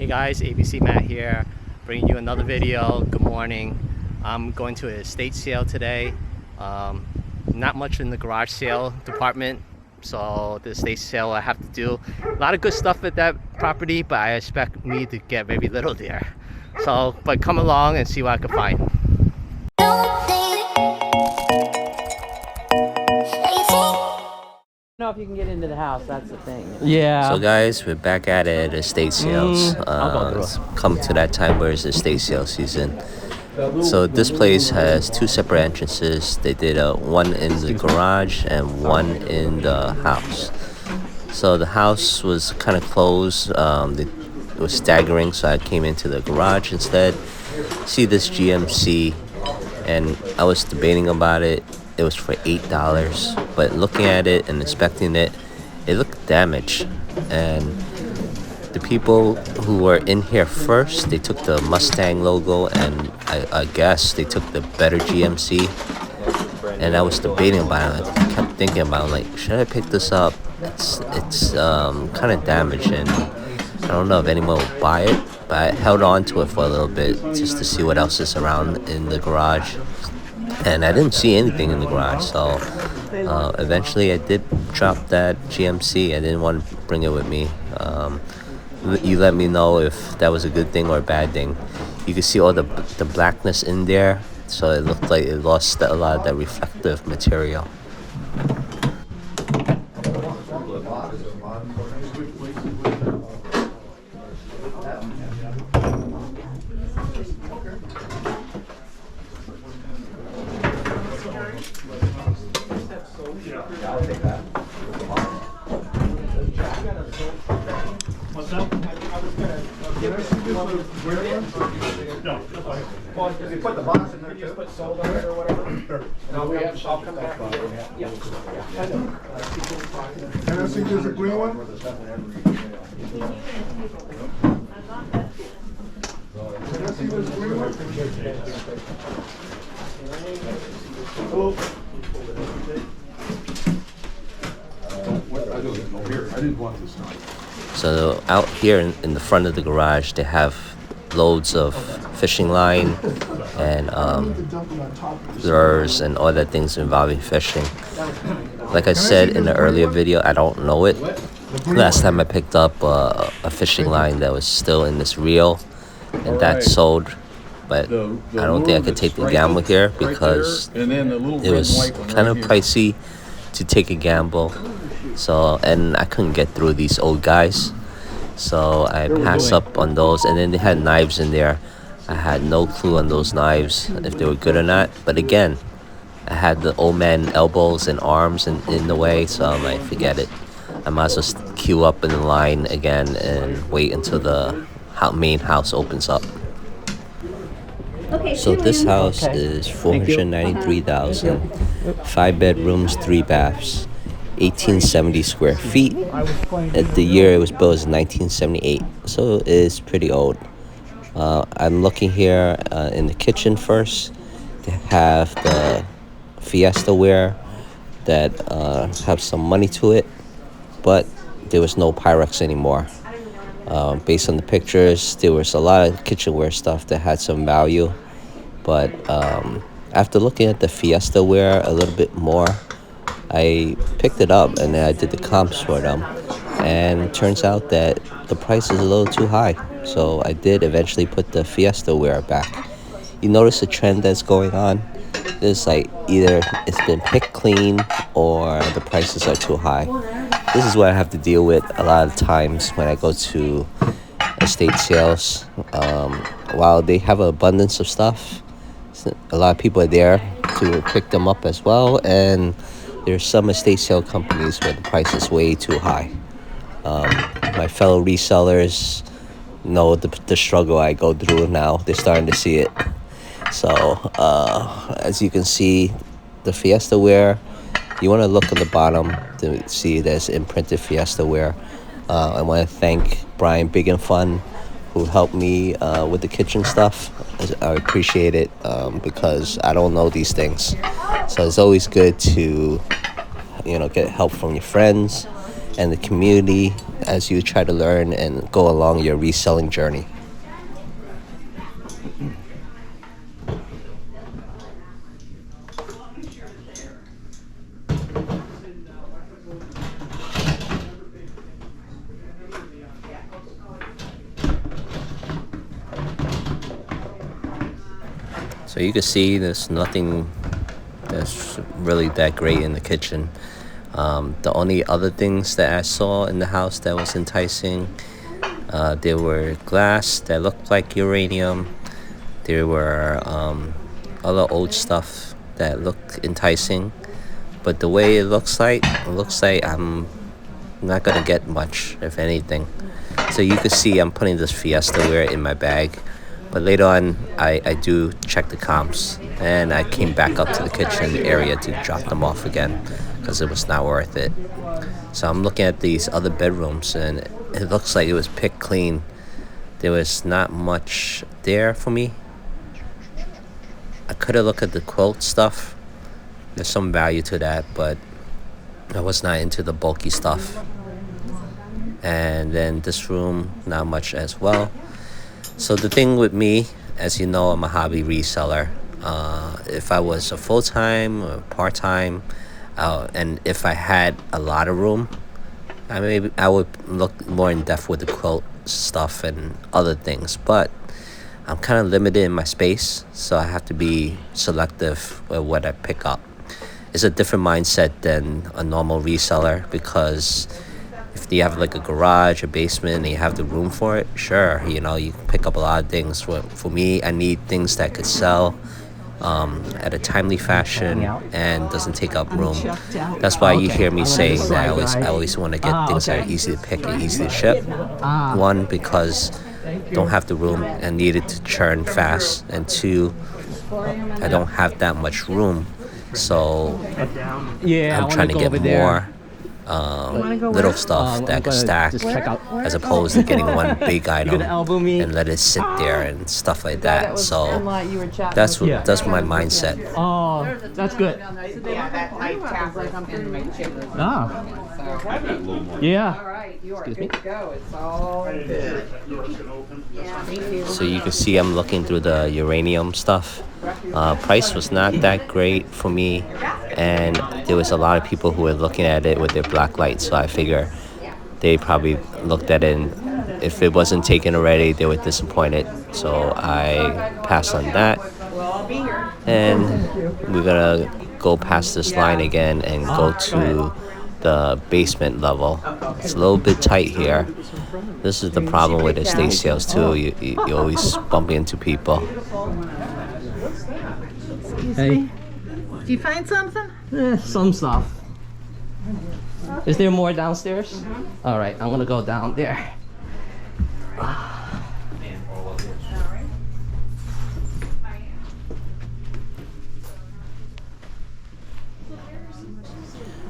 Hey guys, ABC Matt here, bringing you another video. Good morning. I'm going to an estate sale today. Not much in the garage sale department, so the estate sale I have to do. A lot of good stuff at that property, but I expect me to get very little there. So, but come along and see what I can find. Know if you can get into the house, that's the thing. Yeah. So guys, we're back at it at estate sales. It's come to that time where it's estate sale season. So this place has two separate entrances. They did one in the garage and one in the house. So the house was kind of closed. It was staggering, so I came into the garage instead. See this GMC, and I was debating about it. It was for $8, but looking at it and inspecting it, it looked damaged. And the people who were in here first, they took the Mustang logo, and I guess they took the better GMC. And I was debating about it. I kept thinking about it, like, should I pick this up? It's kind of damaged, and I don't know if anyone will buy it. But I held on to it for a little bit just to see what else is around in the garage. And I didn't see anything in the garage, so eventually I did drop that GMC. I didn't want to bring it with me. You let me know if that was a good thing or a bad thing. You could see all the blackness in there, so it looked like it lost a lot of that reflective material. You put the box in there, you just put sold on it or whatever. I'll come back. Yeah. Can I see there's a green one? Can I see there's a green one? Hello? I didn't want this time. So out here in the front of the garage, they have loads of fishing line and lures and other things involving fishing. Like I said in the earlier video, I don't know it. Last time I picked up a fishing line that was still in this reel, and that sold. But I don't think I could take the gamble here because it was kind of pricey to take a gamble. So, and I couldn't get through these old guys, so I passed up on those. And then they had knives in there. I had no clue on those knives if they were good or not. But again, I had the old man elbows and arms in the way, so I'm like, forget it. I might as well queue up in the line again and wait until the main house opens up. So this house is $493,000, 5 bedrooms, 3 baths. 1870 square feet. At the year it was built is 1978, so it's pretty old. I'm looking here in the kitchen first. They have the Fiesta ware that have some money to it, but there was no Pyrex anymore. Based on the pictures, there was a lot of kitchenware stuff that had some value, but after looking at the Fiesta ware a little bit more, I picked it up and then I did the comps for them, and it turns out that the price is a little too high, so I did eventually put the Fiesta ware back. You notice a trend that's going on? It's like either it's been picked clean or the prices are too high. This is what I have to deal with a lot of times when I go to estate sales. While they have an abundance of stuff, a lot of people are there to pick them up as well, and there's some estate sale companies where the price is way too high. My fellow resellers know the struggle I go through now. They're starting to see it. So, as you can see, the Fiesta ware, you want to look at the bottom to see there's imprinted Fiesta ware. I want to thank Brian Big and Fun, who helped me with the kitchen stuff. I appreciate it because I don't know these things. So it's always good to, get help from your friends. and the community as you try to learn and go along your reselling journey. So you can see there's nothing that's really that great in the kitchen. The only other things that I saw in the house that was enticing, there were glass that looked like uranium. There were other old stuff that looked enticing. But the way it looks like I'm not gonna get much, if anything. So you can see I'm putting this Fiesta ware in my bag. But later on, I do check the comps, and I came back up to the kitchen area to drop them off again because it was not worth it. So I'm looking at these other bedrooms, and it looks like it was picked clean. There was not much there for me. I could have looked at the quilt stuff. There's some value to that, but I was not into the bulky stuff. And then this room, not much as well. So the thing with me, as you know, I'm a hobby reseller. If I was a full-time or part-time, and if I had a lot of room, I would look more in depth with the quilt stuff and other things. But I'm kind of limited in my space, so I have to be selective with what I pick up. It's a different mindset than a normal reseller, because if you have like a garage, a basement, and you have the room for it, sure, you can pick up a lot of things. For me, I need things that could sell at a timely fashion and doesn't take up room. That's why you hear me saying that I always want to get things that are easy to pick and easy to ship. One, because I don't have the room and need it to churn fast, and two, I don't have that much room, so I'm trying to get more little stuff that I could stack, as opposed to getting one big item and let it sit there and stuff like that. So that's my mindset. Oh, that's good. Ah. Yeah. Excuse me. So you can see I'm looking through the uranium stuff. Price was not that great for me, and there was a lot of people who were looking at it with their black lights, so I figure they probably looked at it, and if it wasn't taken already, they were disappointed. So I passed on that, and we're gonna go past this line again and go to the basement level. It's a little bit tight here. This is the problem with estate sales too. You always bump into people. Hey. Did you find something? Some stuff. Is there more downstairs? All right, I'm gonna go down there.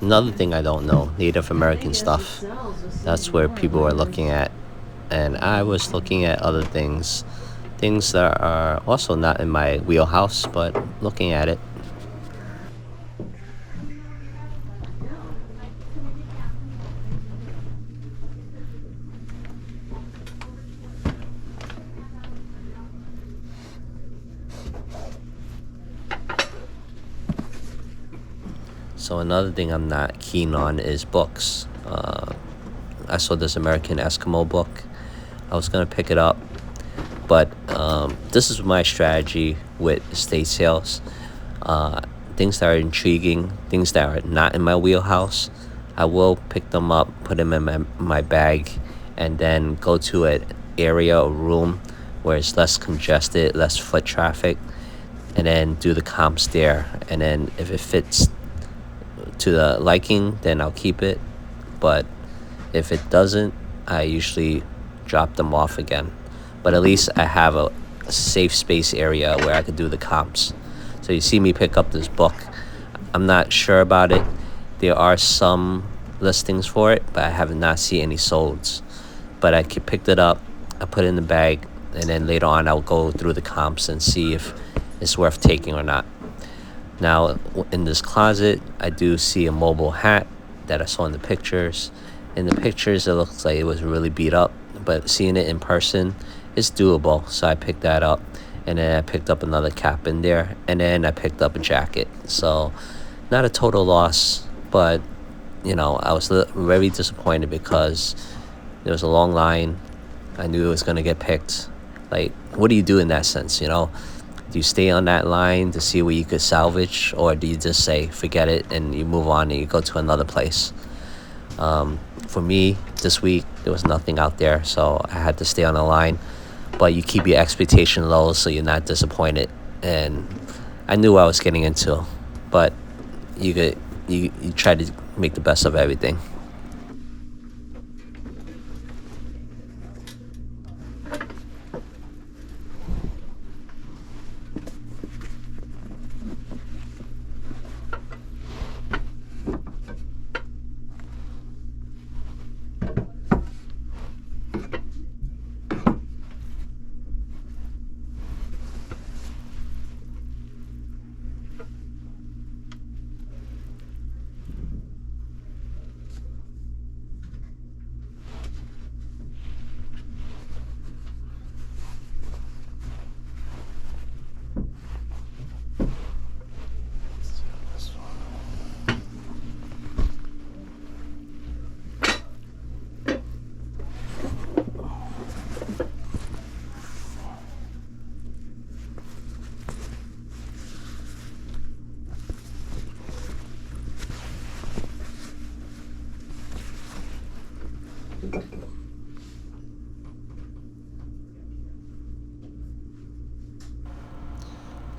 Another thing I don't know, Native American stuff. That's where people are looking at. And I was looking at other things that are also not in my wheelhouse, but looking at it. So another thing I'm not keen on is books. I saw this American Eskimo book. I was gonna pick it up, but this is my strategy with estate sales. Things that are intriguing, things that are not in my wheelhouse, I will pick them up, put them in my bag, and then go to an area or room where it's less congested, less foot traffic, and then do the comps there. And then if it fits to the liking, then I'll keep it. But if it doesn't, I usually drop them off again. But at least I have a safe space area where I could do the comps. So you see me pick up this book. I'm not sure about it. There are some listings for it, but I have not seen any solds. But I picked it up, I put it in the bag, and then later on I'll go through the comps and see if it's worth taking or not. Now, in this closet, I do see a mobile hat that I saw in the pictures, In the pictures, it looks like it was really beat up, but seeing it in person, it's doable. So I picked that up, and then I picked up another cap in there, and then I picked up a jacket. So not a total loss, but I was very disappointed because there was a long line. I knew it was going to get picked. Like, what do you do in that sense, Do you stay on that line to see what you could salvage, or do you just say, forget it, and you move on and you go to another place? For me, this week, there was nothing out there, so I had to stay on the line. But you keep your expectation low so you're not disappointed. And I knew what I was getting into, but you try to make the best of everything.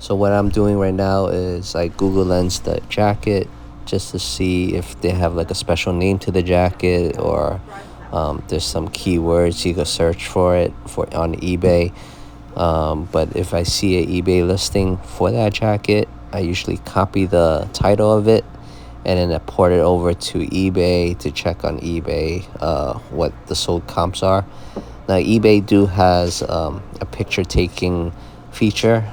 So what I'm doing right now is I Google Lens the jacket just to see if they have like a special name to the jacket, or there's some keywords you could search for it on eBay. But if I see an eBay listing for that jacket, I usually copy the title of it and then I port it over to eBay to check on eBay what the sold comps are. Now eBay has a picture taking feature,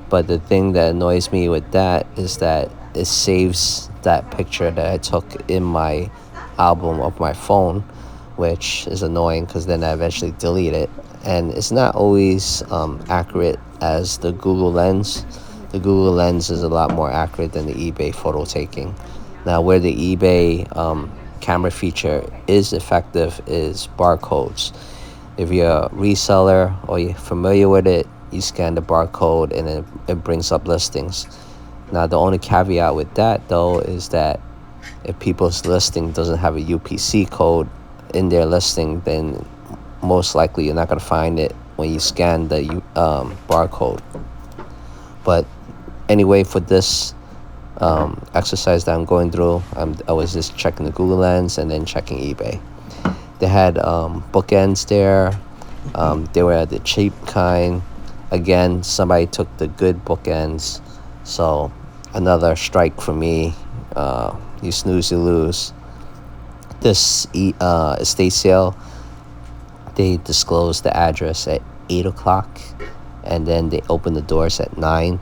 but the thing that annoys me with that is that it saves that picture that I took in my album of my phone, which is annoying because then I eventually delete it. And it's not always accurate as the Google Lens. The Google Lens is a lot more accurate than the eBay photo taking. Now, where the eBay camera feature is effective is barcodes. If you're a reseller or you're familiar with it, you scan the barcode and it brings up listings. Now, the only caveat with that, though, is that if people's listing doesn't have a UPC code in their listing, then most likely you're not going to find it when you scan the barcode. But anyway, for this exercise that I'm going through, I was just checking the Google Lens and then checking eBay. They had bookends there. They were the cheap kind. Again, somebody took the good bookends, so another strike for me. You snooze, you lose. This estate sale, they disclosed the address at 8 o'clock, and then they opened the doors at 9.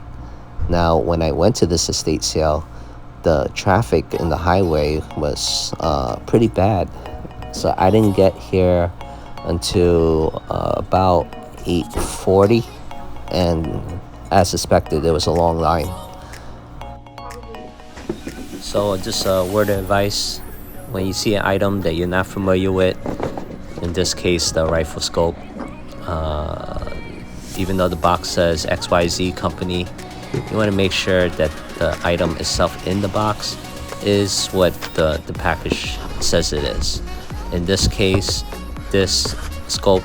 Now, when I went to this estate sale, the traffic in the highway was pretty bad. So I didn't get here until about 8:40, and as suspected, there was a long line. So just a word of advice: when you see an item that you're not familiar with, in this case the rifle scope, even though the box says XYZ company, you want to make sure that the item itself in the box is what the package says it is. In this case, this scope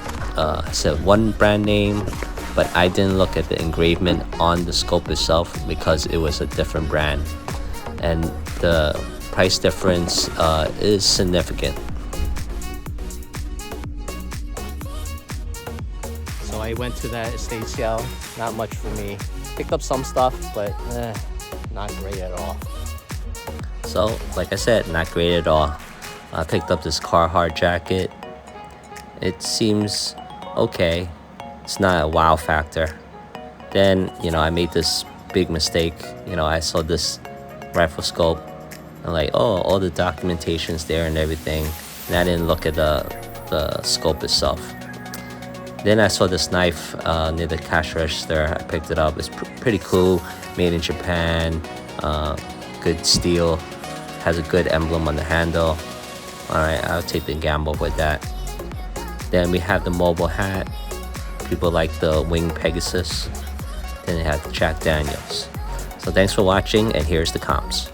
said one brand name, but I didn't look at the engravement on the scope itself because it was a different brand, and the price difference is significant. So I went to that estate sale. Not much for me. Picked up some stuff, but not great at all. So, like I said, not great at all. I picked up this Carhartt jacket. It seems okay. It's not a wow factor. Then, I made this big mistake. I saw this rifle scope. I'm like, oh, all the documentation's there and everything. and I didn't look at the scope itself. Then I saw this knife near the cash register. I picked it up. It's pretty cool, made in Japan, good steel, has a good emblem on the handle. Alright, I'll take the gamble with that. Then we have the mobile hat. People like the winged Pegasus. Then they have the Jack Daniels. So thanks for watching, and here's the comps.